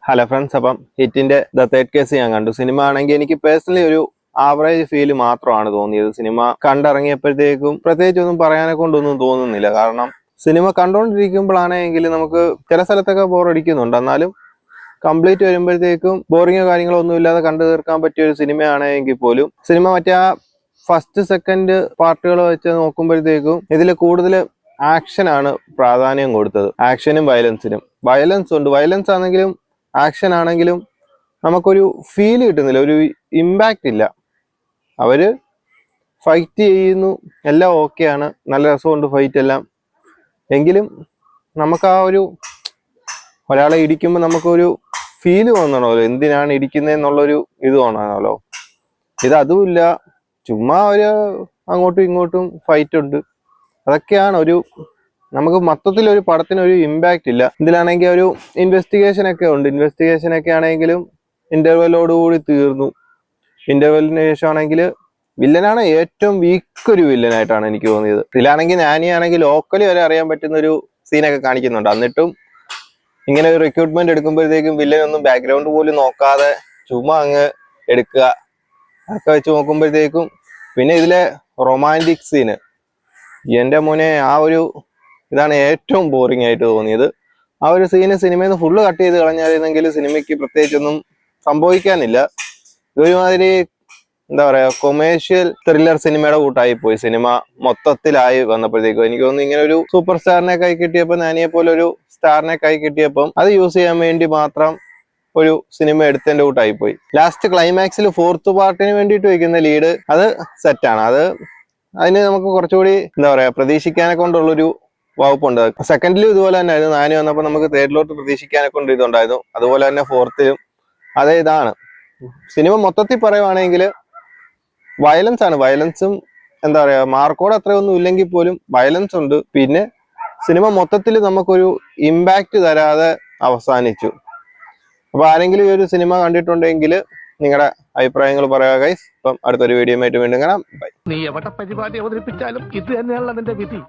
Hello friends, അപ്പം ഹിറ്റിന്റെ the third case ഞാൻ കണ്ടു. സിനിമ ആണെങ്കിൽ എനിക്ക് പേഴ്സണലി ഒരു ആവറേജ് ഫീല് മാത്രമാണ് തോന്നിയത്. സിനിമ കണ്ടിറങ്ങിയപ്പോഴത്തേക്കും പ്രത്യേകിച്ച് ഒന്നും പറയാനെ കൊണ്ടൊന്നും തോന്നുന്നില്ല. കാരണം സിനിമ കണ്ടുകൊണ്ടിരിക്കുമ്പോഴാണെങ്കിൽ നമുക്ക് ചില സ്ഥലത്തൊക്കെ ബോറടിക്കുന്നുണ്ട്. എന്നാലും കംപ്ലീറ്റ് വരുമ്പോഴത്തേക്കും ബോറിങ്ങോ കാര്യങ്ങളോ ഒന്നും ഇല്ലാതെ കണ്ടു തീർക്കാൻ പറ്റിയ ഒരു സിനിമയാണെങ്കിൽ പോലും സിനിമ മറ്റേ ആ ഫസ്റ്റ് സെക്കൻഡ് പാർട്ടുകൾ വെച്ച് നോക്കുമ്പോഴത്തേക്കും ഇതിൽ കൂടുതൽ ആക്ഷനാണ് പ്രാധാന്യം കൊടുത്തത്. ആക്ഷനും വയലൻസിനും. വയലൻസ് ഉണ്ട്, വയലൻസ് ആണെങ്കിലും ആക്ഷൻ ആണെങ്കിലും നമുക്കൊരു ഫീല് കിട്ടുന്നില്ല, ഒരു ഇമ്പാക്റ്റ് ഇല്ല. അവര് ഫൈറ്റ് ചെയ്യുന്നു, എല്ലാം ഓക്കെയാണ്, നല്ല രസമുണ്ട് ഫൈറ്റ് എല്ലാം. എങ്കിലും നമുക്ക് ആ ഒരു ഒരാളെ ഇടിക്കുമ്പോൾ നമുക്കൊരു ഫീല് തോന്നണമല്ലോ, എന്തിനാണ് ഇടിക്കുന്നതെന്നുള്ളൊരു ഇത് തോന്നണമല്ലോ. ഇത് അതുമില്ല, ചുമ്മാ ഒരു അങ്ങോട്ടും ഇങ്ങോട്ടും ഫൈറ്റ് ഉണ്ട്. അതൊക്കെയാണ് ഒരു നമുക്ക് മൊത്തത്തിൽ ഒരു പടത്തിനൊരു ഇമ്പാക്റ്റ് ഇല്ല. ഇതിലാണെങ്കിൽ ഒരു ഇൻവെസ്റ്റിഗേഷൻ ഒക്കെ ഉണ്ട്. ഇൻവെസ്റ്റിഗേഷൻ ഒക്കെ ആണെങ്കിലും ഇന്റർവെല്ലോടുകൂടി തീർന്നു. ഇന്റർവെല്ലിന് ശേഷം ആണെങ്കിൽ വില്ലനാണ് ഏറ്റവും വീക്ക് ഒരു വില്ലനായിട്ടാണ് എനിക്ക് തോന്നിയത്. ഇതിലാണെങ്കിൽ നാനിയാണെങ്കിൽ ലോക്കലി വരെ അറിയാൻ പറ്റുന്ന ഒരു സീനൊക്കെ കാണിക്കുന്നുണ്ട്. എന്നിട്ടും ഇങ്ങനെ ഒരു റിക്രൂട്ട്മെന്റ് എടുക്കുമ്പോഴത്തേക്കും വില്ലനൊന്നും ബാക്ക്ഗ്രൗണ്ട് പോലും നോക്കാതെ ചുമ്മാ അങ്ങ് എടുക്കുക. അതൊക്കെ വെച്ച് നോക്കുമ്പോഴത്തേക്കും പിന്നെ ഇതിലെ റൊമാൻറ്റിക് സീന്, എന്റെ മോനെ, ആ ഒരു ഇതാണ് ഏറ്റവും ബോറിംഗ് ആയിട്ട് തോന്നിയത്. ആ ഒരു സീന് സിനിമയിൽ നിന്ന് ഫുള്ള് കട്ട് ചെയ്ത് കളഞ്ഞായിരുന്നെങ്കിൽ സിനിമയ്ക്ക് പ്രത്യേകിച്ചൊന്നും സംഭവിക്കാനില്ല. ഇതൊരുമാതിരി എന്താ പറയാ, കൊമേഴ്ഷ്യൽ ത്രില്ലർ സിനിമയുടെ കൂട്ടായി പോയി സിനിമ മൊത്തത്തിലായി വന്നപ്പോഴത്തേക്കും. എനിക്ക് തോന്നുന്നു ഇങ്ങനെ ഒരു സൂപ്പർ സ്റ്റാറിനെ കൈ കിട്ടിയപ്പോൾ, നാനിയെ പോലെ ഒരു സ്റ്റാറിനെ കൈ കിട്ടിയപ്പം അത് യൂസ് ചെയ്യാൻ വേണ്ടി മാത്രം ഒരു സിനിമ എടുത്തതിന്റെ കൂട്ടായി പോയി. ലാസ്റ്റ് ക്ലൈമാക്സിൽ ഫോർത്ത് പാർട്ടിന് വേണ്ടിയിട്ട് വെക്കുന്ന ലീഡ് അത് സെറ്റാണ്. അതിന് നമുക്ക് കുറച്ചുകൂടി എന്താ പറയാ പ്രതീക്ഷിക്കാനെ കൊണ്ടുള്ളൊരു വകുപ്പുണ്ട്. സെക്കൻഡിലും ഇതുപോലെ തന്നെ ആയിരുന്നു. നാനി വന്നപ്പോൾ നമുക്ക് തേർഡിലോട്ട് പ്രതീക്ഷിക്കാനെ കൊണ്ട് ഇതുണ്ടായിരുന്നു. അതുപോലെ തന്നെ ഫോർത്തിലും അതേ ഇതാണ്. സിനിമ മൊത്തത്തിൽ പറയുവാണെങ്കിൽ വയലൻസ് ആണ്. വയലൻസും എന്താ പറയാ മാർക്കോട് അത്രയൊന്നും ഇല്ലെങ്കിൽ പോലും വയലൻസ് ഉണ്ട്. പിന്നെ സിനിമ മൊത്തത്തിൽ നമുക്കൊരു ഇമ്പാക്റ്റ് തരാതെ അവസാനിച്ചു. അപ്പൊ ആരെങ്കിലും ഈ ഒരു സിനിമ കണ്ടിട്ടുണ്ടെങ്കിൽ നിങ്ങളുടെ അഭിപ്രായങ്ങൾ പറയുക ഗൈസ്. അപ്പം അടുത്തൊരു വീഡിയോ ആയിട്ട് വീണ്ടും കാണാം. ബൈ. നീ എവിടെ പരിപാടി അവതരിപ്പിച്ചാലും ഇത് തന്നെയാണല്ലോ നിന്റെ വിധി.